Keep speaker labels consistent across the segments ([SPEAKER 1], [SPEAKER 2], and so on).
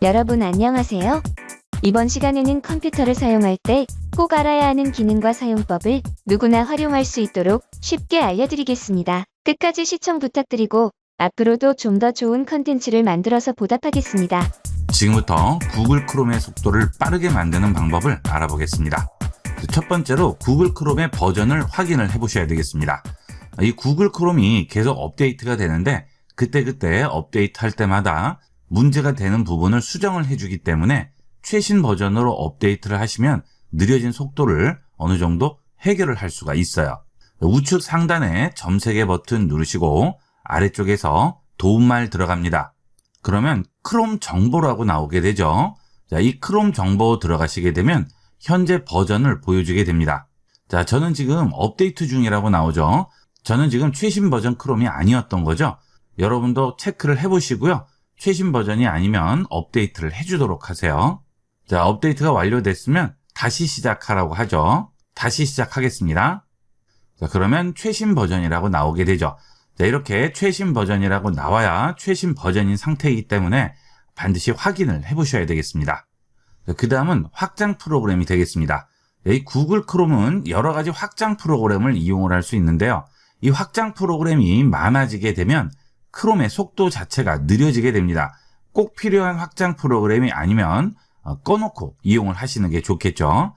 [SPEAKER 1] 여러분 안녕하세요. 이번 시간에는 컴퓨터를 사용할 때 꼭 알아야 하는 기능과 사용법을 누구나 활용할 수 있도록 쉽게 알려드리겠습니다. 끝까지 시청 부탁드리고 앞으로도 좀 더 좋은 컨텐츠를 만들어서 보답하겠습니다.
[SPEAKER 2] 지금부터 구글 크롬의 속도를 빠르게 만드는 방법을 알아보겠습니다. 첫 번째로 구글 크롬의 버전을 확인을 해 보셔야 되겠습니다. 이 구글 크롬이 계속 업데이트가 되는데 그때그때 업데이트 할 때마다 문제가 되는 부분을 수정을 해주기 때문에 최신 버전으로 업데이트를 하시면 느려진 속도를 어느 정도 해결을 할 수가 있어요. 우측 상단에 점세개 버튼 누르시고 아래쪽에서 도움말 들어갑니다. 그러면 크롬 정보라고 나오게 되죠. 자, 이 크롬 정보 들어가시게 되면 현재 버전을 보여주게 됩니다. 자, 저는 지금 업데이트 중이라고 나오죠. 저는 지금 최신 버전 크롬이 아니었던 거죠. 여러분도 체크를 해보시고요. 최신 버전이 아니면 업데이트를 해주도록 하세요. 자, 업데이트가 완료됐으면 다시 시작하라고 하죠. 다시 시작하겠습니다. 자, 그러면 최신 버전이라고 나오게 되죠. 자, 이렇게 최신 버전이라고 나와야 최신 버전인 상태이기 때문에 반드시 확인을 해보셔야 되겠습니다. 그 다음은 확장 프로그램이 되겠습니다. 이 구글 크롬은 여러 가지 확장 프로그램을 이용을 할 수 있는데요. 이 확장 프로그램이 많아지게 되면 크롬의 속도 자체가 느려지게 됩니다. 꼭 필요한 확장 프로그램이 아니면 꺼놓고 이용을 하시는 게 좋겠죠.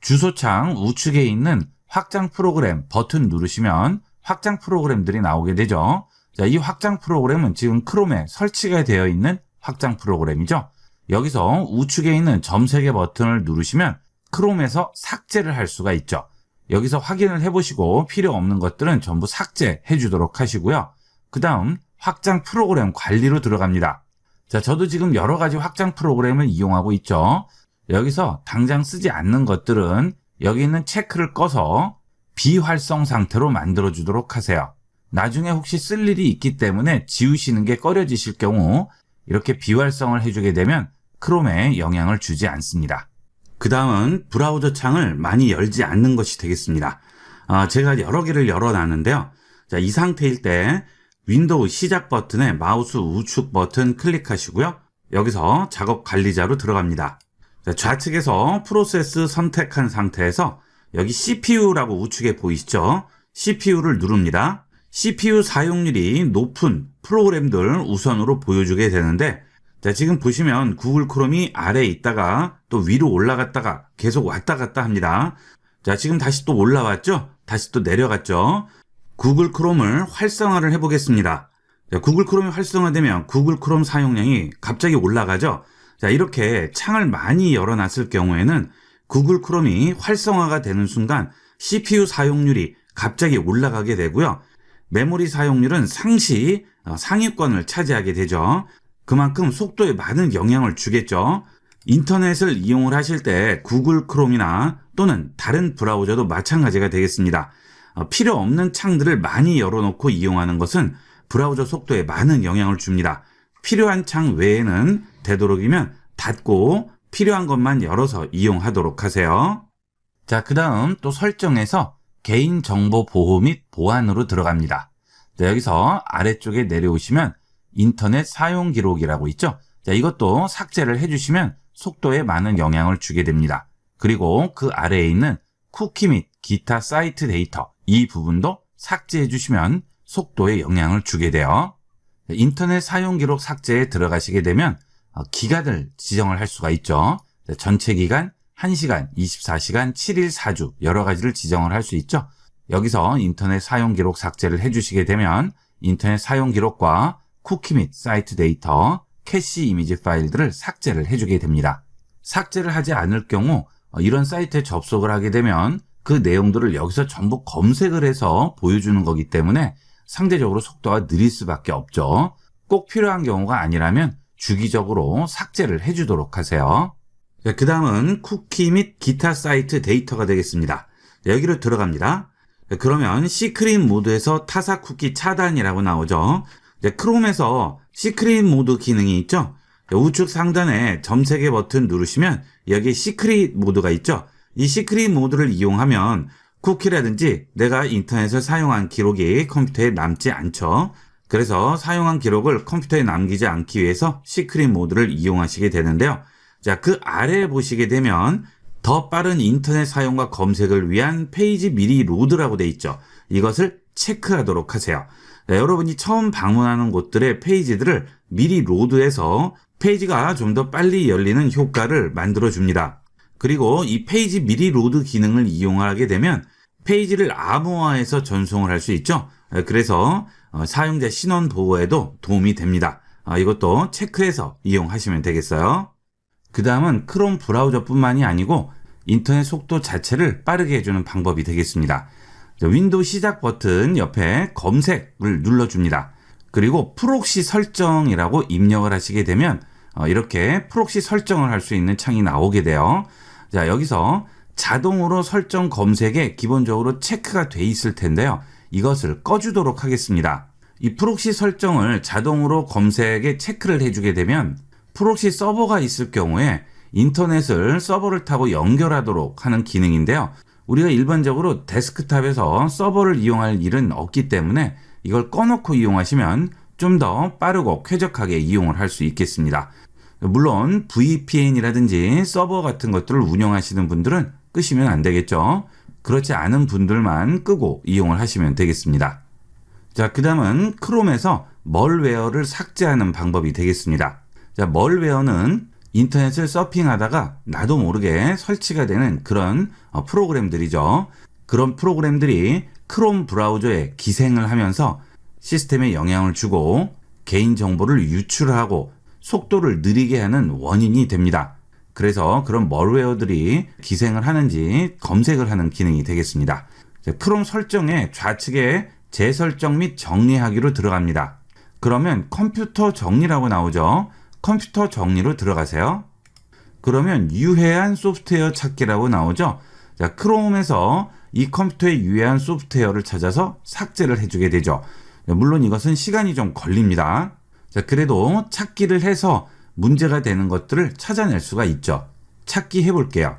[SPEAKER 2] 주소창 우측에 있는 확장 프로그램 버튼 누르시면 확장 프로그램들이 나오게 되죠. 자, 이 확장 프로그램은 지금 크롬에 설치가 되어 있는 확장 프로그램이죠. 여기서 우측에 있는 점세개 버튼을 누르시면 크롬에서 삭제를 할 수가 있죠. 여기서 확인을 해보시고 필요 없는 것들은 전부 삭제해 주도록 하시고요. 그 다음 확장 프로그램 관리로 들어갑니다. 자, 저도 지금 여러 가지 확장 프로그램을 이용하고 있죠. 여기서 당장 쓰지 않는 것들은 여기 있는 체크를 꺼서 비활성 상태로 만들어 주도록 하세요. 나중에 혹시 쓸 일이 있기 때문에 지우시는 게 꺼려지실 경우 이렇게 비활성을 해주게 되면 크롬에 영향을 주지 않습니다. 그 다음은 브라우저 창을 많이 열지 않는 것이 되겠습니다. 제가 여러 개를 열어놨는데요. 자, 이 상태일 때 윈도우 시작 버튼에 마우스 우측 버튼 클릭하시고요. 여기서 작업 관리자로 들어갑니다. 자, 좌측에서 프로세스 선택한 상태에서 여기 CPU라고 우측에 보이시죠? CPU를 누릅니다. CPU 사용률이 높은 프로그램들 우선으로 보여주게 되는데, 자, 지금 보시면 구글 크롬이 아래에 있다가 또 위로 올라갔다가 계속 왔다 갔다 합니다. 자, 지금 다시 또 올라왔죠? 다시 또 내려갔죠? 구글 크롬을 활성화를 해보겠습니다. 자, 구글 크롬이 활성화되면 구글 크롬 사용량이 갑자기 올라가죠? 자, 이렇게 창을 많이 열어놨을 경우에는 구글 크롬이 활성화가 되는 순간 CPU 사용률이 갑자기 올라가게 되고요. 메모리 사용률은 상위권을 차지하게 되죠. 그만큼 속도에 많은 영향을 주겠죠. 인터넷을 이용을 하실 때 구글 크롬이나 또는 다른 브라우저도 마찬가지가 되겠습니다. 필요 없는 창들을 많이 열어놓고 이용하는 것은 브라우저 속도에 많은 영향을 줍니다. 필요한 창 외에는 되도록이면 닫고 필요한 것만 열어서 이용하도록 하세요. 자, 그 다음 또 설정에서 개인정보 보호 및 보안으로 들어갑니다. 자, 여기서 아래쪽에 내려오시면 인터넷 사용 기록이라고 있죠. 자, 이것도 삭제를 해주시면 속도에 많은 영향을 주게 됩니다. 그리고 그 아래에 있는 쿠키 및 기타 사이트 데이터, 이 부분도 삭제해 주시면 속도에 영향을 주게 돼요. 인터넷 사용 기록 삭제에 들어가시게 되면 기간을 지정을 할 수가 있죠. 전체 기간, 1시간, 24시간, 7일, 4주 여러 가지를 지정을 할 수 있죠. 여기서 인터넷 사용 기록 삭제를 해주시게 되면 인터넷 사용 기록과 쿠키 및 사이트 데이터, 캐시 이미지 파일들을 삭제를 해주게 됩니다. 삭제를 하지 않을 경우 이런 사이트에 접속을 하게 되면 그 내용들을 여기서 전부 검색을 해서 보여주는 거기 때문에 상대적으로 속도가 느릴 수밖에 없죠. 꼭 필요한 경우가 아니라면 주기적으로 삭제를 해주도록 하세요. 그 다음은 쿠키 및 기타 사이트 데이터가 되겠습니다. 여기로 들어갑니다. 그러면 시크릿 모드에서 타사 쿠키 차단이라고 나오죠. 크롬에서 시크릿 모드 기능이 있죠. 우측 상단에 점세개 버튼 누르시면 여기에 시크릿 모드가 있죠. 이 시크릿 모드를 이용하면 쿠키라든지 내가 인터넷을 사용한 기록이 컴퓨터에 남지 않죠. 그래서 사용한 기록을 컴퓨터에 남기지 않기 위해서 시크릿 모드를 이용하시게 되는데요. 자, 그 아래에 보시게 되면 더 빠른 인터넷 사용과 검색을 위한 페이지 미리 로드라고 돼 있죠. 이것을 체크하도록 하세요. 자, 여러분이 처음 방문하는 곳들의 페이지들을 미리 로드해서 페이지가 좀 더 빨리 열리는 효과를 만들어 줍니다. 그리고 이 페이지 미리 로드 기능을 이용하게 되면 페이지를 암호화해서 전송을 할 수 있죠. 그래서 사용자 신원 보호에도 도움이 됩니다. 이것도 체크해서 이용하시면 되겠어요. 그 다음은 크롬 브라우저뿐만이 아니고 인터넷 속도 자체를 빠르게 해주는 방법이 되겠습니다. 윈도우 시작 버튼 옆에 검색을 눌러줍니다. 그리고 프록시 설정이라고 입력을 하시게 되면 이렇게 프록시 설정을 할 수 있는 창이 나오게 돼요. 자, 여기서 자동으로 설정 검색에 기본적으로 체크가 돼 있을 텐데요. 이것을 꺼주도록 하겠습니다. 이 프록시 설정을 자동으로 검색에 체크를 해주게 되면 프록시 서버가 있을 경우에 인터넷을 서버를 타고 연결하도록 하는 기능인데요. 우리가 일반적으로 데스크탑에서 서버를 이용할 일은 없기 때문에 이걸 꺼놓고 이용하시면 좀 더 빠르고 쾌적하게 이용을 할 수 있겠습니다. 물론 VPN이라든지 서버 같은 것들을 운영하시는 분들은 끄시면 안 되겠죠. 그렇지 않은 분들만 끄고 이용을 하시면 되겠습니다. 자, 그 다음은 크롬에서 멀웨어를 삭제하는 방법이 되겠습니다. 자, 멀웨어는 인터넷을 서핑하다가 나도 모르게 설치가 되는 그런 프로그램들이죠. 그런 프로그램들이 크롬 브라우저에 기생을 하면서 시스템에 영향을 주고 개인정보를 유출하고 속도를 느리게 하는 원인이 됩니다. 그래서 그런 멀웨어들이 기생을 하는지 검색을 하는 기능이 되겠습니다. 크롬 설정에 좌측에 재설정 및 정리하기로 들어갑니다. 그러면 컴퓨터 정리라고 나오죠. 컴퓨터 정리로 들어가세요. 그러면 유해한 소프트웨어 찾기라고 나오죠. 자, 크롬에서 이 컴퓨터에 유해한 소프트웨어를 찾아서 삭제를 해주게 되죠. 물론 이것은 시간이 좀 걸립니다. 자, 그래도 찾기를 해서 문제가 되는 것들을 찾아낼 수가 있죠. 찾기 해볼게요.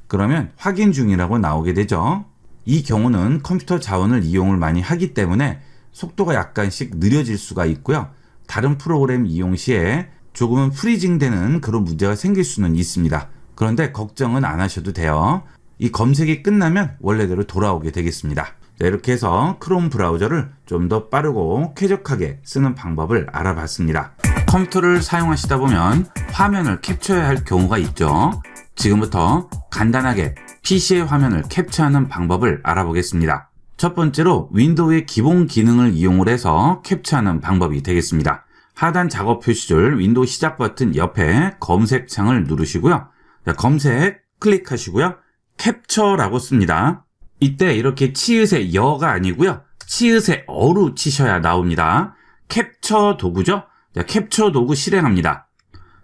[SPEAKER 2] 그러면 확인 중이라고 나오게 되죠. 이 경우는 컴퓨터 자원을 이용을 많이 하기 때문에 속도가 약간씩 느려질 수가 있고요. 다른 프로그램 이용 시에 조금은 프리징 되는 그런 문제가 생길 수는 있습니다. 그런데 걱정은 안 하셔도 돼요. 이 검색이 끝나면 원래대로 돌아오게 되겠습니다. 자, 이렇게 해서 크롬 브라우저를 좀 더 빠르고 쾌적하게 쓰는 방법을 알아봤습니다. 컴퓨터를 사용하시다 보면 화면을 캡처해야 할 경우가 있죠. 지금부터 간단하게 PC의 화면을 캡처하는 방법을 알아보겠습니다. 첫 번째로 윈도우의 기본 기능을 이용을 해서 캡처하는 방법이 되겠습니다. 하단 작업 표시줄 윈도우 시작 버튼 옆에 검색창을 누르시고요. 자, 검색 클릭하시고요. 캡처라고 씁니다. 이때 이렇게 치읓의 여가 아니고요. 치읓의 어로 치셔야 나옵니다. 캡처 도구죠. 자, 캡처 도구 실행합니다.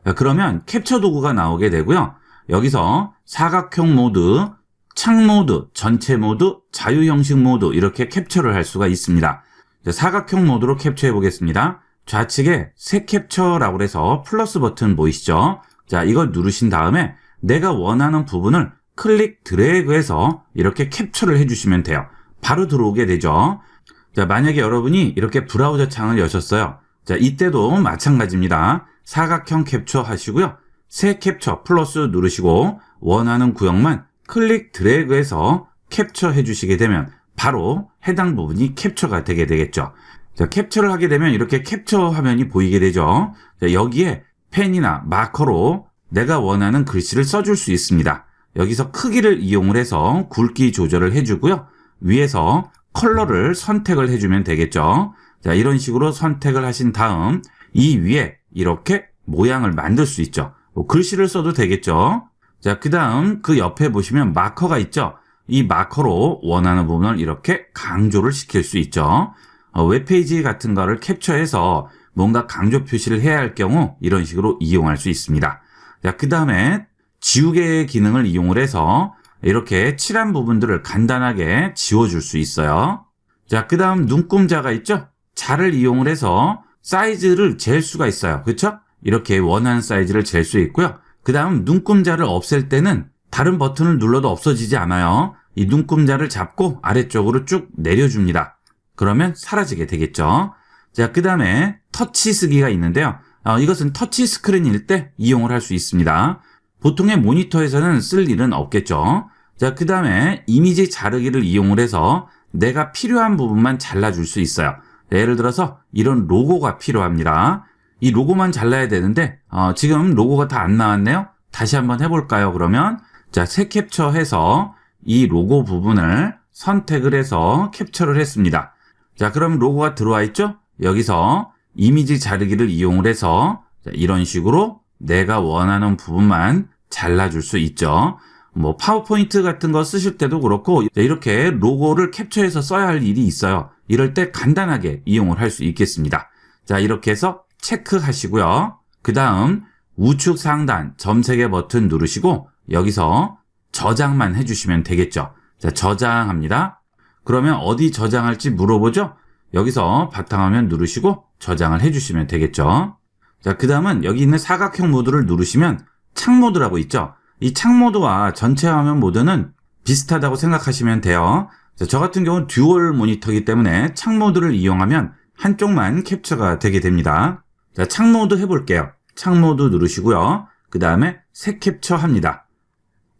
[SPEAKER 2] 자, 그러면 캡처 도구가 나오게 되고요. 여기서 사각형 모드, 창 모드, 전체 모드, 자유 형식 모드 이렇게 캡처를 할 수가 있습니다. 자, 사각형 모드로 캡처해 보겠습니다. 좌측에 새 캡처라고 해서 플러스 버튼 보이시죠? 자, 이걸 누르신 다음에 내가 원하는 부분을 클릭 드래그해서 이렇게 캡처를 해주시면 돼요. 바로 들어오게 되죠. 자, 만약에 여러분이 이렇게 브라우저 창을 여셨어요. 자, 이때도 마찬가지입니다. 사각형 캡처 하시고요. 새 캡처 플러스 누르시고 원하는 구역만 클릭 드래그해서 캡처 해주시게 되면 바로 해당 부분이 캡처가 되게 되겠죠. 자, 캡처를 하게 되면 이렇게 캡처 화면이 보이게 되죠. 자, 여기에 펜이나 마커로 내가 원하는 글씨를 써줄 수 있습니다. 여기서 크기를 이용을 해서 굵기 조절을 해주고요. 위에서 컬러를 선택을 해주면 되겠죠. 자, 이런 식으로 선택을 하신 다음 이 위에 이렇게 모양을 만들 수 있죠. 글씨를 써도 되겠죠. 자, 그 다음 그 옆에 보시면 마커가 있죠. 이 마커로 원하는 부분을 이렇게 강조를 시킬 수 있죠. 웹페이지 같은 거를 캡처해서 뭔가 강조 표시를 해야 할 경우 이런 식으로 이용할 수 있습니다. 자, 그 다음에 지우개 기능을 이용을 해서 이렇게 칠한 부분들을 간단하게 지워줄 수 있어요. 자, 그 다음 눈금자가 있죠? 자를 이용을 해서 사이즈를 잴 수가 있어요. 그렇죠? 이렇게 원하는 사이즈를 잴 수 있고요. 그 다음 눈금자를 없앨 때는 다른 버튼을 눌러도 없어지지 않아요. 이 눈금자를 잡고 아래쪽으로 쭉 내려줍니다. 그러면 사라지게 되겠죠. 자, 그 다음에 터치 쓰기가 있는데요. 이것은 터치 스크린일 때 이용을 할 수 있습니다. 보통의 모니터에서는 쓸 일은 없겠죠. 자, 그 다음에 이미지 자르기를 이용을 해서 내가 필요한 부분만 잘라줄 수 있어요. 예를 들어서 이런 로고가 필요합니다. 이 로고만 잘라야 되는데 지금 로고가 다 안 나왔네요. 다시 한번 해볼까요? 그러면 자, 새 캡처해서 이 로고 부분을 선택을 해서 캡처를 했습니다. 자, 그럼 로고가 들어와 있죠? 여기서 이미지 자르기를 이용을 해서 이런 식으로 내가 원하는 부분만 잘라줄 수 있죠. 뭐 파워포인트 같은 거 쓰실 때도 그렇고 이렇게 로고를 캡처해서 써야 할 일이 있어요. 이럴 때 간단하게 이용을 할 수 있겠습니다. 자, 이렇게 해서 체크하시고요. 그 다음 우측 상단 점 3개 버튼 누르시고 여기서 저장만 해주시면 되겠죠. 자, 저장합니다. 그러면 어디 저장할지 물어보죠. 여기서 바탕화면 누르시고 저장을 해주시면 되겠죠. 자, 그 다음은 여기 있는 사각형 모드를 누르시면 창 모드라고 있죠. 이 창 모드와 전체 화면 모드는 비슷하다고 생각하시면 돼요. 자, 저 같은 경우는 듀얼 모니터이기 때문에 창 모드를 이용하면 한쪽만 캡처가 되게 됩니다. 자, 창 모드 해볼게요. 창 모드 누르시고요. 그 다음에 새 캡처 합니다.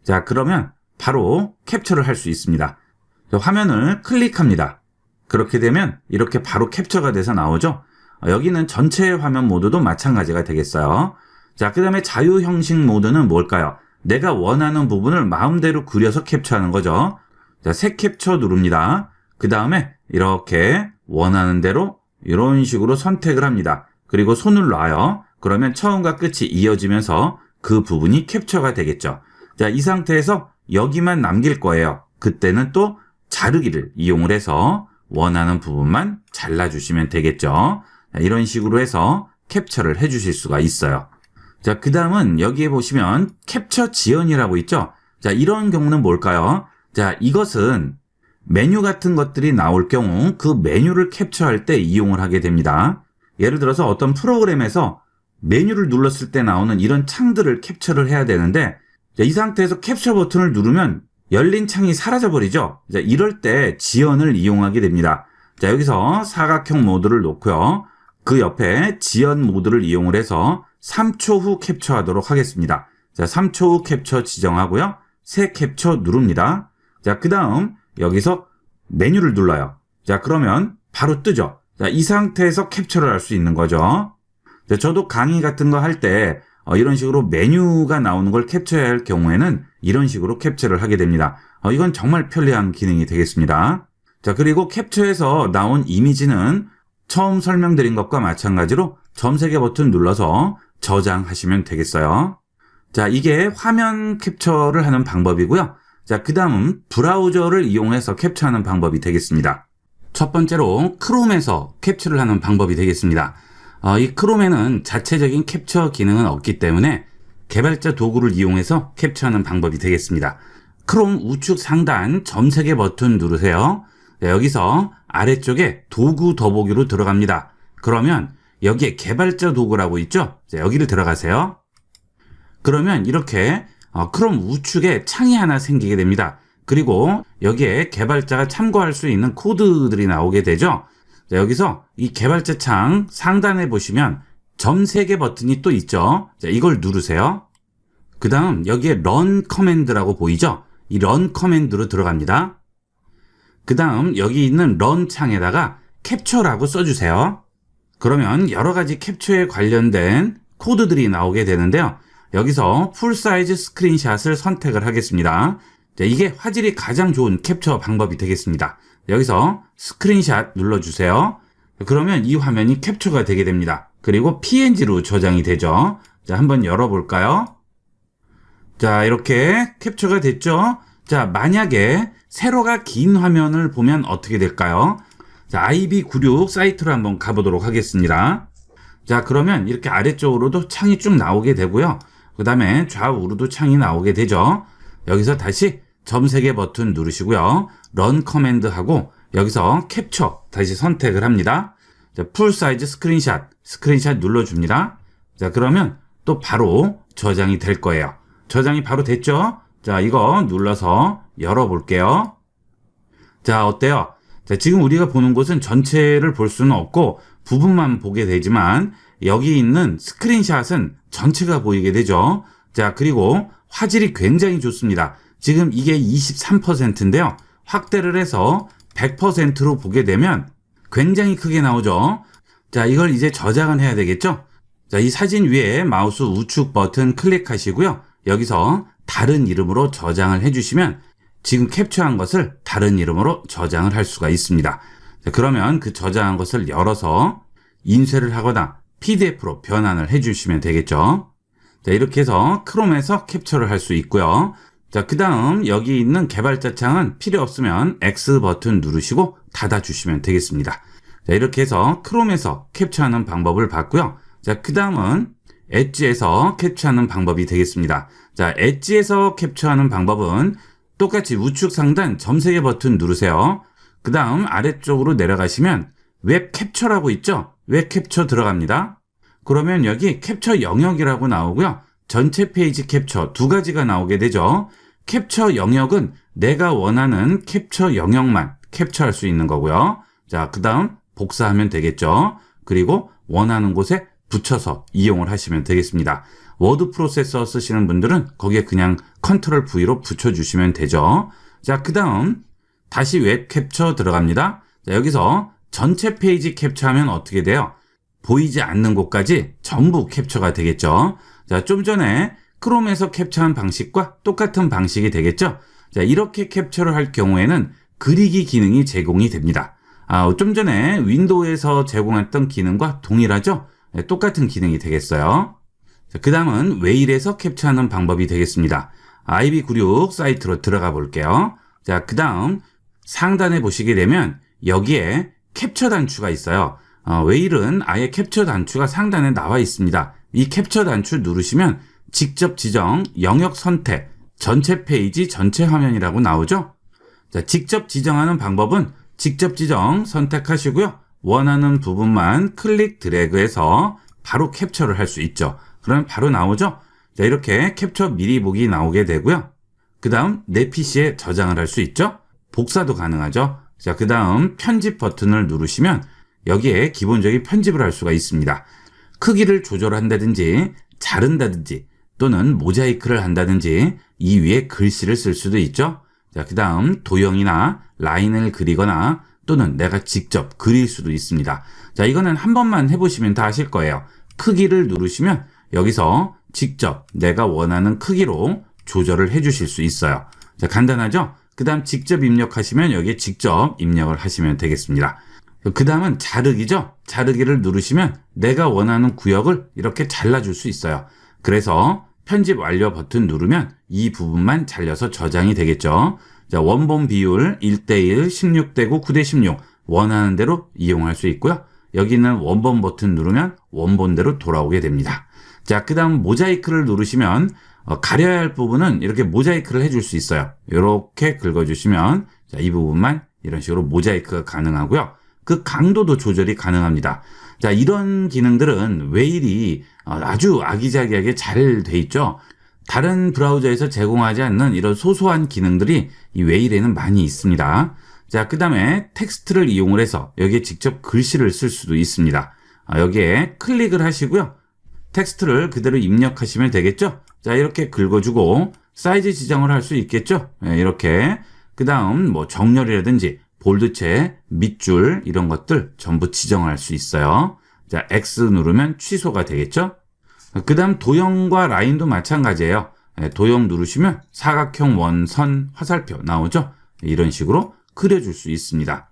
[SPEAKER 2] 자, 그러면 바로 캡처를 할 수 있습니다. 자, 화면을 클릭합니다. 그렇게 되면 이렇게 바로 캡처가 돼서 나오죠. 여기는 전체 화면 모드도 마찬가지가 되겠어요. 자, 그 다음에 자유 형식 모드는 뭘까요? 내가 원하는 부분을 마음대로 그려서 캡처하는 거죠. 자, 새 캡처 누릅니다. 그 다음에 이렇게 원하는 대로 이런 식으로 선택을 합니다. 그리고 손을 놔요. 그러면 처음과 끝이 이어지면서 그 부분이 캡처가 되겠죠. 자, 이 상태에서 여기만 남길 거예요. 그때는 또 자르기를 이용을 해서 원하는 부분만 잘라주시면 되겠죠. 자, 이런 식으로 해서 캡처를 해주실 수가 있어요. 자, 그 다음은 여기에 보시면 캡처 지연이라고 있죠. 자, 이런 경우는 뭘까요? 자, 이것은 메뉴 같은 것들이 나올 경우 그 메뉴를 캡처할 때 이용을 하게 됩니다. 예를 들어서 어떤 프로그램에서 메뉴를 눌렀을 때 나오는 이런 창들을 캡처를 해야 되는데 자, 이 상태에서 캡처 버튼을 누르면 열린 창이 사라져버리죠. 자, 이럴 때 지연을 이용하게 됩니다. 자, 여기서 사각형 모드를 놓고요. 그 옆에 지연 모드를 이용을 해서 3초 후 캡처하도록 하겠습니다. 자, 3초 후 캡처 지정하고요. 새 캡처 누릅니다. 자, 그 다음 여기서 메뉴를 눌러요. 자, 그러면 바로 뜨죠. 자, 이 상태에서 캡처를 할 수 있는 거죠. 자, 저도 강의 같은 거 할 때 이런 식으로 메뉴가 나오는 걸 캡처해야 할 경우에는 이런 식으로 캡처를 하게 됩니다. 이건 정말 편리한 기능이 되겠습니다. 자, 그리고 캡처해서 나온 이미지는 처음 설명드린 것과 마찬가지로 점 3개 버튼 눌러서 저장하시면 되겠어요. 자, 이게 화면 캡처를 하는 방법이고요. 자, 그 다음은 브라우저를 이용해서 캡처하는 방법이 되겠습니다. 첫 번째로 크롬에서 캡처를 하는 방법이 되겠습니다. 이 크롬에는 자체적인 캡처 기능은 없기 때문에 개발자 도구를 이용해서 캡처하는 방법이 되겠습니다. 크롬 우측 상단 점 3개 버튼 누르세요. 네, 여기서 아래쪽에 도구 더보기로 들어갑니다. 그러면 여기에 개발자 도구라고 있죠? 자, 여기를 들어가세요. 그러면 이렇게 크롬 우측에 창이 하나 생기게 됩니다. 그리고 여기에 개발자가 참고할 수 있는 코드들이 나오게 되죠. 자, 여기서 이 개발자 창 상단에 보시면 점 3개 버튼이 또 있죠. 자, 이걸 누르세요. 그 다음 여기에 run 커맨드라고 보이죠? 이 run 커맨드로 들어갑니다. 그 다음 여기 있는 run 창에다가 캡처라고 써주세요. 그러면 여러 가지 캡처에 관련된 코드들이 나오게 되는데요. 여기서 풀 사이즈 스크린샷을 선택을 하겠습니다. 자, 이게 화질이 가장 좋은 캡처 방법이 되겠습니다. 여기서 스크린샷 눌러주세요. 그러면 이 화면이 캡처가 되게 됩니다. 그리고 PNG로 저장이 되죠. 자, 한번 열어볼까요? 자, 이렇게 캡처가 됐죠? 자, 만약에 세로가 긴 화면을 보면 어떻게 될까요? 자, IB96 사이트로 한번 가보도록 하겠습니다. 자, 그러면 이렇게 아래쪽으로도 창이 쭉 나오게 되고요. 그 다음에 좌우로도 창이 나오게 되죠. 여기서 다시 점 3개 버튼 누르시고요. run 커맨드 하고 여기서 캡처 다시 선택을 합니다. 자, 풀 사이즈 스크린샷 눌러줍니다. 자, 그러면 또 바로 저장이 될 거예요. 저장이 바로 됐죠? 자, 이거 눌러서 열어볼게요. 자, 어때요? 자, 지금 우리가 보는 곳은 전체를 볼 수는 없고 부분만 보게 되지만 여기 있는 스크린샷은 전체가 보이게 되죠. 자, 그리고 화질이 굉장히 좋습니다. 지금 이게 23%인데요. 확대를 해서 100%로 보게 되면 굉장히 크게 나오죠. 자, 이걸 이제 저장을 해야 되겠죠. 자, 이 사진 위에 마우스 우측 버튼 클릭하시고요. 여기서 다른 이름으로 저장을 해주시면 지금 캡처한 것을 다른 이름으로 저장을 할 수가 있습니다. 자, 그러면 그 저장한 것을 열어서 인쇄를 하거나 PDF로 변환을 해주시면 되겠죠. 자, 이렇게 해서 크롬에서 캡처를 할 수 있고요. 자, 그 다음 여기 있는 개발자 창은 필요 없으면 X 버튼 누르시고 닫아주시면 되겠습니다. 자, 이렇게 해서 크롬에서 캡처하는 방법을 봤고요. 자, 그 다음은 엣지에서 캡처하는 방법이 되겠습니다. 자, 엣지에서 캡처하는 방법은 똑같이 우측 상단 점 3개 버튼 누르세요. 그 다음 아래쪽으로 내려가시면 웹 캡처라고 있죠? 웹 캡처 들어갑니다. 그러면 여기 캡처 영역이라고 나오고요. 전체 페이지 캡처 두 가지가 나오게 되죠. 캡처 영역은 내가 원하는 캡처 영역만 캡처할 수 있는 거고요. 자, 그 다음 복사하면 되겠죠. 그리고 원하는 곳에 붙여서 이용을 하시면 되겠습니다. 워드 프로세서 쓰시는 분들은 거기에 그냥 컨트롤 V로 붙여주시면 되죠. 자, 그 다음 다시 웹 캡처 들어갑니다. 자, 여기서 전체 페이지 캡처하면 어떻게 돼요? 보이지 않는 곳까지 전부 캡처가 되겠죠. 자, 좀 전에 크롬에서 캡처한 방식과 똑같은 방식이 되겠죠. 자, 이렇게 캡처를 할 경우에는 그리기 기능이 제공이 됩니다. 좀 전에 윈도우에서 제공했던 기능과 동일하죠? 네, 똑같은 기능이 되겠어요. 그 다음은 웨일에서 캡처하는 방법이 되겠습니다. IB96 사이트로 들어가 볼게요. 자, 그 다음 상단에 보시게 되면 여기에 캡처 단추가 있어요. 웨일은 아예 캡처 단추가 상단에 나와 있습니다. 이 캡처 단추 누르시면 직접 지정, 영역 선택, 전체 페이지, 전체 화면이라고 나오죠. 자, 직접 지정하는 방법은 직접 지정 선택하시고요. 원하는 부분만 클릭 드래그해서 바로 캡처를 할 수 있죠. 그러면 바로 나오죠. 자, 이렇게 캡처 미리 보기 나오게 되고요. 그 다음 내 PC에 저장을 할 수 있죠. 복사도 가능하죠. 자, 그 다음 편집 버튼을 누르시면 여기에 기본적인 편집을 할 수가 있습니다. 크기를 조절한다든지 자른다든지 또는 모자이크를 한다든지 이 위에 글씨를 쓸 수도 있죠. 자, 그 다음 도형이나 라인을 그리거나 또는 내가 직접 그릴 수도 있습니다. 자, 이거는 한 번만 해보시면 다 아실 거예요. 크기를 누르시면 여기서 직접 내가 원하는 크기로 조절을 해주실 수 있어요. 자, 간단하죠? 그 다음 직접 입력하시면 여기에 직접 입력을 하시면 되겠습니다. 그 다음은 자르기죠? 자르기를 누르시면 내가 원하는 구역을 이렇게 잘라줄 수 있어요. 그래서 편집 완료 버튼 누르면 이 부분만 잘려서 저장이 되겠죠. 자, 원본 비율 1:1, 16:9, 9:16 원하는 대로 이용할 수 있고요. 여기 있는 원본 버튼 누르면 원본대로 돌아오게 됩니다. 자, 그 다음 모자이크를 누르시면 가려야 할 부분은 이렇게 모자이크를 해줄 수 있어요. 이렇게 긁어주시면 자, 이 부분만 이런 식으로 모자이크가 가능하고요. 그 강도도 조절이 가능합니다. 자, 이런 기능들은 웨일이 아주 아기자기하게 잘 돼 있죠. 다른 브라우저에서 제공하지 않는 이런 소소한 기능들이 이 웨일에는 많이 있습니다. 자, 그 다음에 텍스트를 이용을 해서 여기에 직접 글씨를 쓸 수도 있습니다. 여기에 클릭을 하시고요. 텍스트를 그대로 입력하시면 되겠죠. 자, 이렇게 긁어주고 사이즈 지정을 할 수 있겠죠. 이렇게. 그 다음 뭐 정렬이라든지 볼드체, 밑줄 이런 것들 전부 지정할 수 있어요. 자, X 누르면 취소가 되겠죠. 그 다음 도형과 라인도 마찬가지예요. 도형 누르시면 사각형, 원선, 화살표 나오죠. 이런 식으로 그려줄 수 있습니다.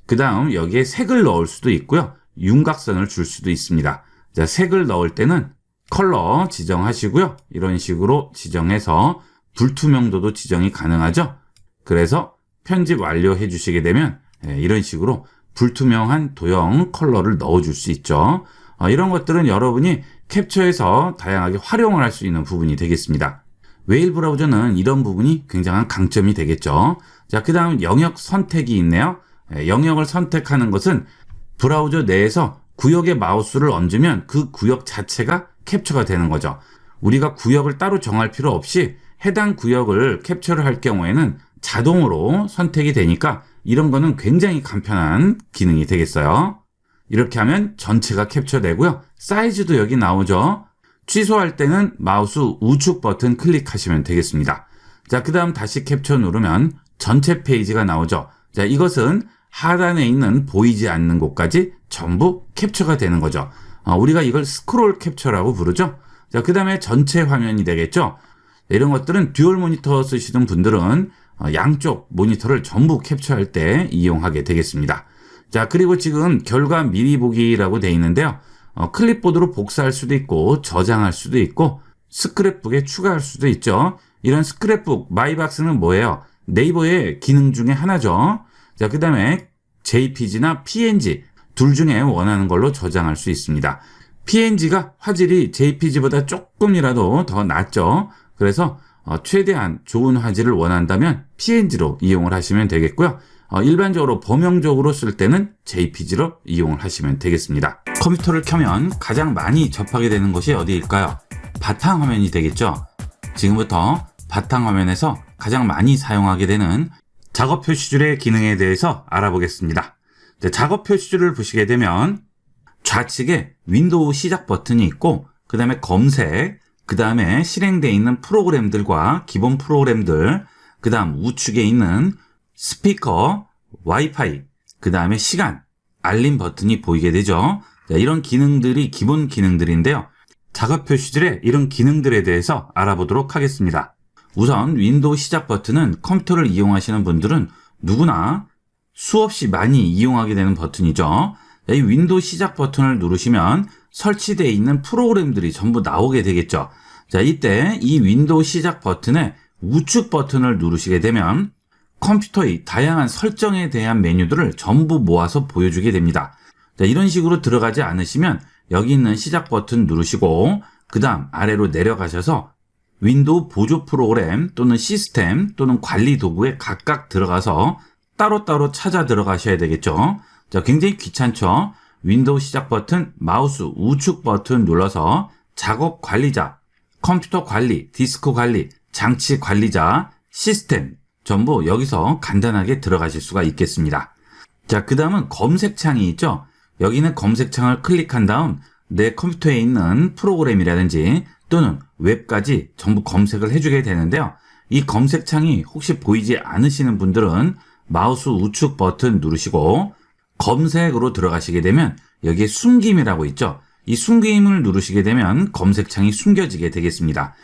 [SPEAKER 2] 그 다음 여기에 색을 넣을 수도 있고요. 윤곽선을 줄 수도 있습니다. 자, 색을 넣을 때는 컬러 지정하시고요. 이런 식으로 지정해서 불투명도도 지정이 가능하죠. 그래서 편집 완료해 주시게 되면 이런 식으로 불투명한 도형 컬러를 넣어줄 수 있죠. 이런 것들은 여러분이 캡처해서 다양하게 활용을 할 수 있는 부분이 되겠습니다. 웨일 브라우저는 이런 부분이 굉장한 강점이 되겠죠. 자, 그 다음 영역 선택이 있네요. 영역을 선택하는 것은 브라우저 내에서 구역에 마우스를 얹으면 그 구역 자체가 캡처가 되는 거죠. 우리가 구역을 따로 정할 필요 없이 해당 구역을 캡처를 할 경우에는 자동으로 선택이 되니까 이런 거는 굉장히 간편한 기능이 되겠어요. 이렇게 하면 전체가 캡처되고요. 사이즈도 여기 나오죠. 취소할 때는 마우스 우측 버튼 클릭하시면 되겠습니다. 자, 그 다음 다시 캡처 누르면 전체 페이지가 나오죠. 자, 이것은 하단에 있는 보이지 않는 곳까지 전부 캡처가 되는 거죠. 우리가 이걸 스크롤 캡처라고 부르죠. 자, 그 다음에 전체 화면이 되겠죠. 이런 것들은 듀얼 모니터 쓰시는 분들은 양쪽 모니터를 전부 캡처할 때 이용하게 되겠습니다. 자, 그리고 지금 결과 미리 보기라고 되어 있는데요. 클립보드로 복사할 수도 있고 저장할 수도 있고 스크랩북에 추가할 수도 있죠. 이런 스크랩북 마이박스는 뭐예요? 네이버의 기능 중에 하나죠. 자, 그 다음에 JPG나 PNG 둘 중에 원하는 걸로 저장할 수 있습니다. PNG가 화질이 JPG보다 조금이라도 더 낫죠. 그래서 최대한 좋은 화질을 원한다면 PNG로 이용을 하시면 되겠고요. 일반적으로 범용적으로 쓸 때는 JPG로 이용을 하시면 되겠습니다. 컴퓨터를 켜면 가장 많이 접하게 되는 것이 어디일까요? 바탕화면이 되겠죠. 지금부터 바탕화면에서 가장 많이 사용하게 되는 작업 표시줄의 기능에 대해서 알아보겠습니다. 작업 표시줄을 보시게 되면 좌측에 윈도우 시작 버튼이 있고 그 다음에 검색, 그 다음에 실행되어 있는 프로그램들과 기본 프로그램들, 그 다음 우측에 있는 스피커, 와이파이, 그 다음에 시간, 알림 버튼이 보이게 되죠. 자, 이런 기능들이 기본 기능들인데요. 작업 표시줄의 이런 기능들에 대해서 알아보도록 하겠습니다. 우선 윈도우 시작 버튼은 컴퓨터를 이용하시는 분들은 누구나 수없이 많이 이용하게 되는 버튼이죠. 이 윈도우 시작 버튼을 누르시면 설치되어 있는 프로그램들이 전부 나오게 되겠죠. 자, 이때 이 윈도우 시작 버튼의 우측 버튼을 누르시게 되면 컴퓨터의 다양한 설정에 대한 메뉴들을 전부 모아서 보여주게 됩니다. 자, 이런 식으로 들어가지 않으시면 여기 있는 시작 버튼 누르시고 그 다음 아래로 내려가셔서 윈도우 보조 프로그램 또는 시스템 또는 관리 도구에 각각 들어가서 따로따로 찾아 들어가셔야 되겠죠. 자, 굉장히 귀찮죠. 윈도우 시작 버튼, 마우스 우측 버튼 눌러서 작업 관리자, 컴퓨터 관리, 디스크 관리, 장치 관리자, 시스템 전부 여기서 간단하게 들어가실 수가 있겠습니다. 자, 그 다음은 검색창이 있죠. 여기는 검색창을 클릭한 다음 내 컴퓨터에 있는 프로그램이라든지 또는 웹까지 전부 검색을 해주게 되는데요. 이 검색창이 혹시 보이지 않으시는 분들은 마우스 우측 버튼 누르시고 검색으로 들어가시게 되면 여기에 숨김이라고 있죠. 이 숨김을 누르시게 되면 검색창이 숨겨지게 되겠습니다.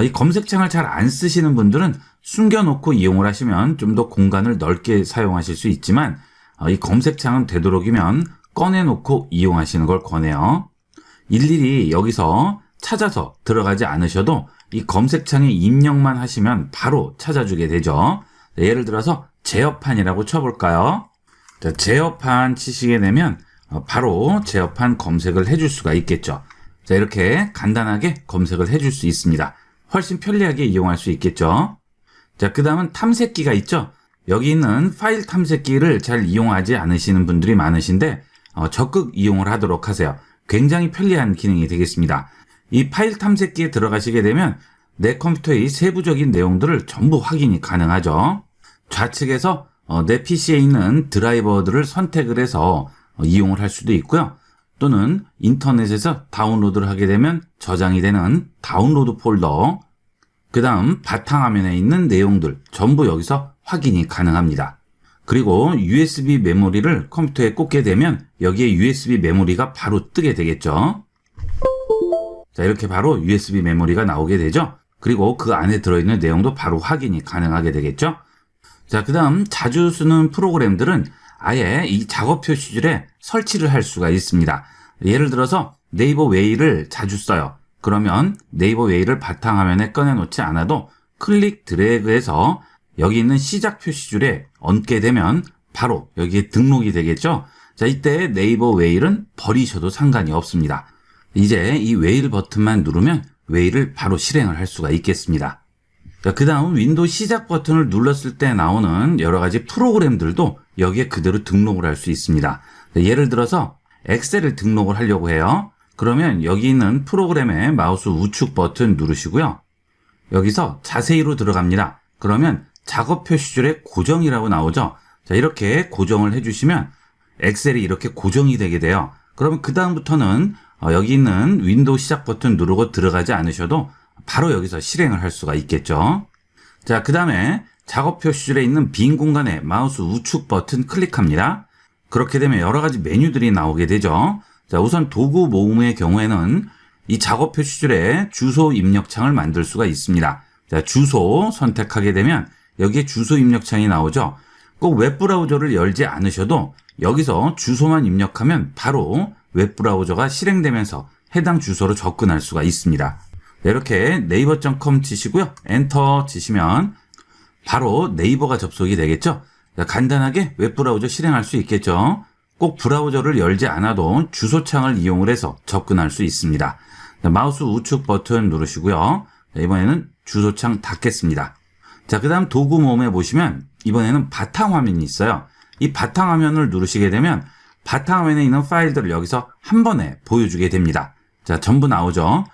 [SPEAKER 2] 이 검색창을 잘 안 쓰시는 분들은 숨겨놓고 이용을 하시면 좀 더 공간을 넓게 사용하실 수 있지만 이 검색창은 되도록이면 꺼내놓고 이용하시는 걸 권해요. 일일이 여기서 찾아서 들어가지 않으셔도 이 검색창에 입력만 하시면 바로 찾아주게 되죠. 예를 들어서 제어판이라고 쳐볼까요? 자, 제어판 치시게 되면 바로 제어판 검색을 해줄 수가 있겠죠. 자, 이렇게 간단하게 검색을 해줄 수 있습니다. 훨씬 편리하게 이용할 수 있겠죠. 자, 그 다음은 탐색기가 있죠. 여기 있는 파일 탐색기를 잘 이용하지 않으시는 분들이 많으신데 적극 이용을 하도록 하세요. 굉장히 편리한 기능이 되겠습니다. 이 파일 탐색기에 들어가시게 되면 내 컴퓨터의 세부적인 내용들을 전부 확인이 가능하죠. 좌측에서 내 PC에 있는 드라이버들을 선택을 해서 이용을 할 수도 있고요. 또는 인터넷에서 다운로드를 하게 되면 저장이 되는 다운로드 폴더, 그 다음 바탕화면에 있는 내용들 전부 여기서 확인이 가능합니다. 그리고 USB 메모리를 컴퓨터에 꽂게 되면 여기에 USB 메모리가 바로 뜨게 되겠죠. 자, 이렇게 바로 USB 메모리가 나오게 되죠. 그리고 그 안에 들어있는 내용도 바로 확인이 가능하게 되겠죠. 자, 그 다음 자주 쓰는 프로그램들은 아예 이 작업 표시줄에 설치를 할 수가 있습니다. 예를 들어서 네이버 웨이를 자주 써요. 그러면 네이버 웨이를 바탕화면에 꺼내놓지 않아도 클릭 드래그해서 여기 있는 시작 표시줄에 얹게 되면 바로 여기에 등록이 되겠죠. 자, 이때 네이버 웨이를 버리셔도 상관이 없습니다. 이제 이 웨일 버튼만 누르면 웨이를 바로 실행을 할 수가 있겠습니다. 그 다음 윈도우 시작 버튼을 눌렀을 때 나오는 여러 가지 프로그램들도 여기에 그대로 등록을 할 수 있습니다. 예를 들어서 엑셀을 등록을 하려고 해요. 그러면 여기 있는 프로그램의 마우스 우측 버튼 누르시고요. 여기서 자세히로 들어갑니다. 그러면 작업 표시줄에 고정이라고 나오죠. 자, 이렇게 고정을 해주시면 엑셀이 이렇게 고정이 되게 돼요. 그러면 그 다음부터는 여기 있는 윈도우 시작 버튼 누르고 들어가지 않으셔도 바로 여기서 실행을 할 수가 있겠죠. 자, 그 다음에 작업 표시줄에 있는 빈 공간에 마우스 우측 버튼 클릭합니다. 그렇게 되면 여러 가지 메뉴들이 나오게 되죠. 자, 우선 도구 모음의 경우에는 이 작업 표시줄에 주소 입력창을 만들 수가 있습니다. 자, 주소 선택하게 되면 여기에 주소 입력창이 나오죠. 꼭 웹브라우저를 열지 않으셔도 여기서 주소만 입력하면 바로 웹브라우저가 실행되면서 해당 주소로 접근할 수가 있습니다. 이렇게 네이버.com 치시고요. 엔터 치시면 바로 네이버가 접속이 되겠죠. 간단하게 웹브라우저 실행할 수 있겠죠. 꼭 브라우저를 열지 않아도 주소창을 이용을 해서 접근할 수 있습니다. 마우스 우측 버튼 누르시고요. 이번에는 주소창 닫겠습니다. 자, 그 다음 도구 모음에 보시면 이번에는 바탕화면이 있어요. 이 바탕화면을 누르시게 되면 바탕화면에 있는 파일들을 여기서 한 번에 보여주게 됩니다. 자, 전부 나오죠.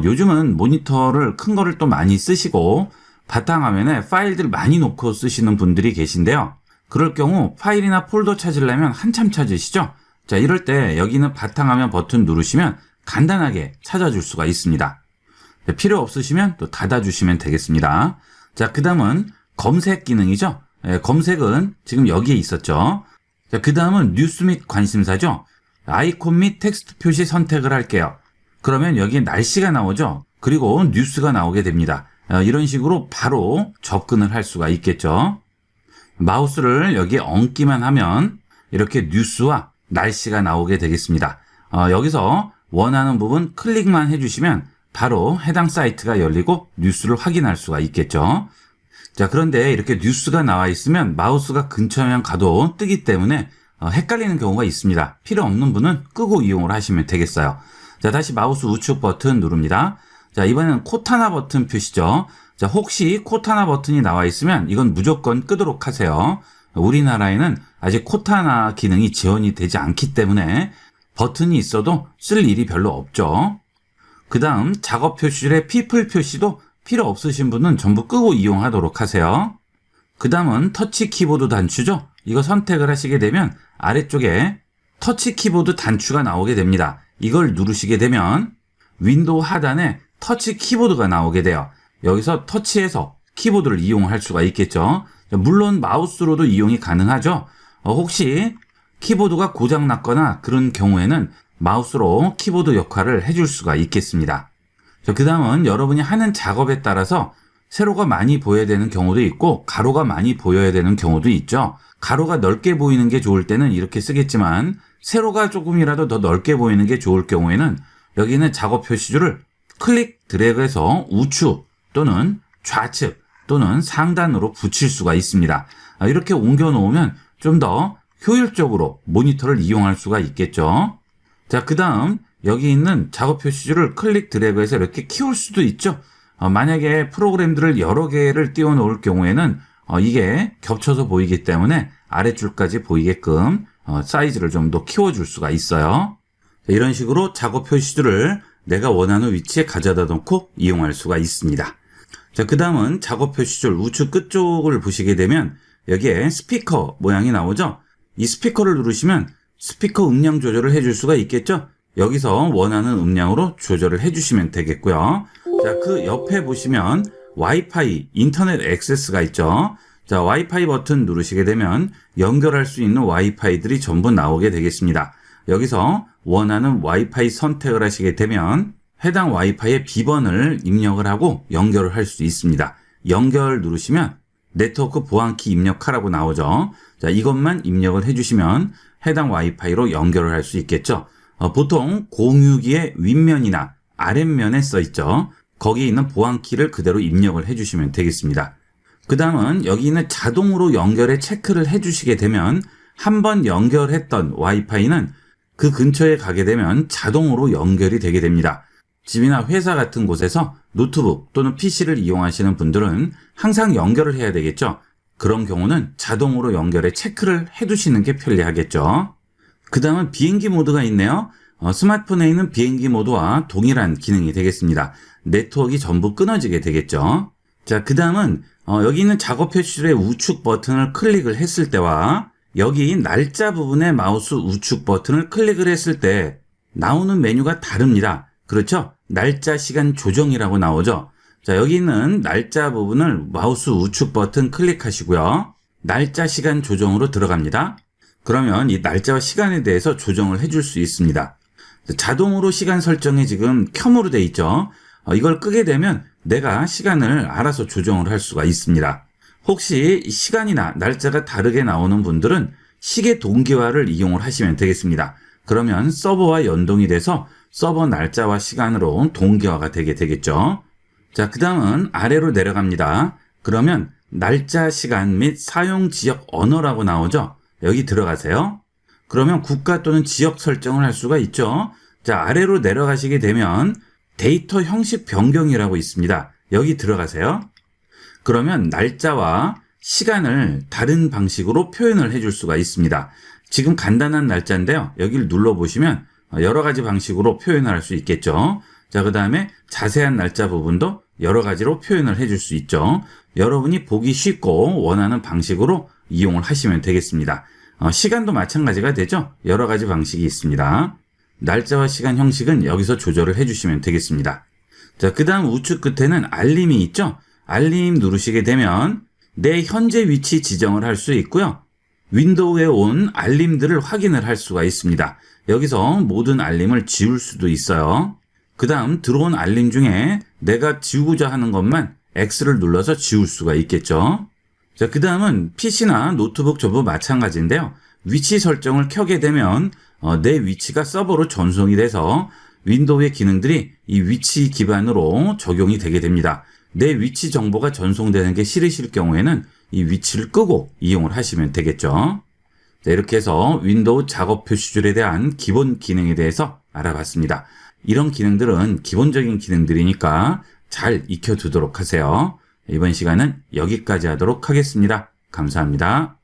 [SPEAKER 2] 요즘은 모니터를 큰 거를 또 많이 쓰시고 바탕화면에 파일들 많이 놓고 쓰시는 분들이 계신데요. 그럴 경우 파일이나 폴더 찾으려면 한참 찾으시죠? 자, 이럴 때 여기 있는 바탕화면 버튼 누르시면 간단하게 찾아줄 수가 있습니다. 필요 없으시면 또 닫아주시면 되겠습니다. 자, 그 다음은 검색 기능이죠. 검색은 지금 여기에 있었죠. 자, 그 다음은 뉴스 및 관심사죠. 아이콘 및 텍스트 표시 선택을 할게요. 그러면 여기에 날씨가 나오죠. 그리고 뉴스가 나오게 됩니다. 이런 식으로 바로 접근을 할 수가 있겠죠. 마우스를 여기에 얹기만 하면 이렇게 뉴스와 날씨가 나오게 되겠습니다. 여기서 원하는 부분 클릭만 해주시면 바로 해당 사이트가 열리고 뉴스를 확인할 수가 있겠죠. 자, 그런데 이렇게 뉴스가 나와 있으면 마우스가 근처에만 가도 뜨기 때문에 헷갈리는 경우가 있습니다. 필요 없는 분은 끄고 이용을 하시면 되겠어요. 자, 다시 마우스 우측 버튼 누릅니다. 자, 이번에는 코타나 버튼 표시죠. 자, 혹시 코타나 버튼이 나와 있으면 이건 무조건 끄도록 하세요. 우리나라에는 아직 코타나 기능이 지원이 되지 않기 때문에 버튼이 있어도 쓸 일이 별로 없죠. 그 다음 작업 표시줄의 피플 표시도 필요 없으신 분은 전부 끄고 이용하도록 하세요. 그 다음은 터치 키보드 단추죠. 이거 선택을 하시게 되면 아래쪽에 터치 키보드 단추가 나오게 됩니다. 이걸 누르시게 되면 윈도우 하단에 터치 키보드가 나오게 돼요. 여기서 터치해서 키보드를 이용할 수가 있겠죠. 물론 마우스로도 이용이 가능하죠. 혹시 키보드가 고장났거나 그런 경우에는 마우스로 키보드 역할을 해줄 수가 있겠습니다. 그 다음은 여러분이 하는 작업에 따라서 세로가 많이 보여야 되는 경우도 있고 가로가 많이 보여야 되는 경우도 있죠. 가로가 넓게 보이는 게 좋을 때는 이렇게 쓰겠지만 세로가 조금이라도 더 넓게 보이는 게 좋을 경우에는 여기 있는 작업 표시줄을 클릭 드래그해서 우측 또는 좌측 또는 상단으로 붙일 수가 있습니다. 이렇게 옮겨 놓으면 좀 더 효율적으로 모니터를 이용할 수가 있겠죠. 자, 그 다음 여기 있는 작업 표시줄을 클릭 드래그해서 이렇게 키울 수도 있죠. 만약에 프로그램들을 여러 개를 띄워 놓을 경우에는 이게 겹쳐서 보이기 때문에 아래줄까지 보이게끔 사이즈를 좀 더 키워줄 수가 있어요. 자, 이런 식으로 작업 표시줄을 내가 원하는 위치에 가져다 놓고 이용할 수가 있습니다. 자, 그 다음은 작업 표시줄 우측 끝쪽을 보시게 되면 여기에 스피커 모양이 나오죠. 이 스피커를 누르시면 스피커 음량 조절을 해줄 수가 있겠죠. 여기서 원하는 음량으로 조절을 해주시면 되겠고요. 자, 그 옆에 보시면 와이파이 인터넷 액세스가 있죠. 자, 와이파이 버튼 누르시게 되면 연결할 수 있는 와이파이들이 전부 나오게 되겠습니다. 여기서 원하는 와이파이 선택을 하시게 되면 해당 와이파이의 비번을 입력을 하고 연결을 할 수 있습니다. 연결 누르시면 네트워크 보안키 입력하라고 나오죠. 자, 이것만 입력을 해주시면 해당 와이파이로 연결을 할 수 있겠죠. 보통 공유기의 윗면이나 아랫면에 써 있죠. 거기에 있는 보안키를 그대로 입력을 해주시면 되겠습니다. 그 다음은 여기 있는 자동으로 연결에 체크를 해주시게 되면 한번 연결했던 와이파이는 그 근처에 가게 되면 자동으로 연결이 되게 됩니다. 집이나 회사 같은 곳에서 노트북 또는 PC를 이용하시는 분들은 항상 연결을 해야 되겠죠. 그런 경우는 자동으로 연결에 체크를 해두시는 게 편리하겠죠. 그 다음은 비행기 모드가 있네요. 스마트폰에 있는 비행기 모드와 동일한 기능이 되겠습니다. 네트워크가 전부 끊어지게 되겠죠. 자, 그 다음은 여기 있는 작업 표시줄의 우측 버튼을 클릭을 했을 때와 여기 날짜 부분의 마우스 우측 버튼을 클릭을 했을 때 나오는 메뉴가 다릅니다. 그렇죠? 날짜 시간 조정이라고 나오죠? 자, 여기 있는 날짜 부분을 마우스 우측 버튼 클릭하시고요. 날짜 시간 조정으로 들어갑니다. 그러면 이 날짜와 시간에 대해서 조정을 해줄 수 있습니다. 자동으로 시간 설정이 지금 켬으로 돼 있죠. 이걸 끄게 되면 내가 시간을 알아서 조정을 할 수가 있습니다. 혹시 시간이나 날짜가 다르게 나오는 분들은 시계 동기화를 이용을 하시면 되겠습니다. 그러면 서버와 연동이 돼서 서버 날짜와 시간으로 동기화가 되게 되겠죠. 자, 그 다음은 아래로 내려갑니다. 그러면 날짜, 시간 및 사용 지역 언어라고 나오죠. 여기 들어가세요. 그러면 국가 또는 지역 설정을 할 수가 있죠. 자, 아래로 내려가시게 되면 데이터 형식 변경이라고 있습니다. 여기 들어가세요. 그러면 날짜와 시간을 다른 방식으로 표현을 해줄 수가 있습니다. 지금 간단한 날짜인데요. 여기를 눌러보시면 여러 가지 방식으로 표현할 수 있겠죠. 자, 그 다음에 자세한 날짜 부분도 여러 가지로 표현을 해줄 수 있죠. 여러분이 보기 쉽고 원하는 방식으로 이용을 하시면 되겠습니다. 시간도 마찬가지가 되죠. 여러 가지 방식이 있습니다. 날짜와 시간 형식은 여기서 조절을 해주시면 되겠습니다. 자, 그 다음 우측 끝에는 알림이 있죠. 알림 누르시게 되면 내 현재 위치 지정을 할 수 있고요. 윈도우에 온 알림들을 확인을 할 수가 있습니다. 여기서 모든 알림을 지울 수도 있어요. 그 다음 들어온 알림 중에 내가 지우고자 하는 것만 X를 눌러서 지울 수가 있겠죠. 자, 그 다음은 PC나 노트북 전부 마찬가지인데요. 위치 설정을 켜게 되면 내 위치가 서버로 전송이 돼서 윈도우의 기능들이 이 위치 기반으로 적용이 되게 됩니다. 내 위치 정보가 전송되는 게 싫으실 경우에는 이 위치를 끄고 이용을 하시면 되겠죠. 자, 이렇게 해서 윈도우 작업 표시줄에 대한 기본 기능에 대해서 알아봤습니다. 이런 기능들은 기본적인 기능들이니까 잘 익혀두도록 하세요. 이번 시간은 여기까지 하도록 하겠습니다. 감사합니다.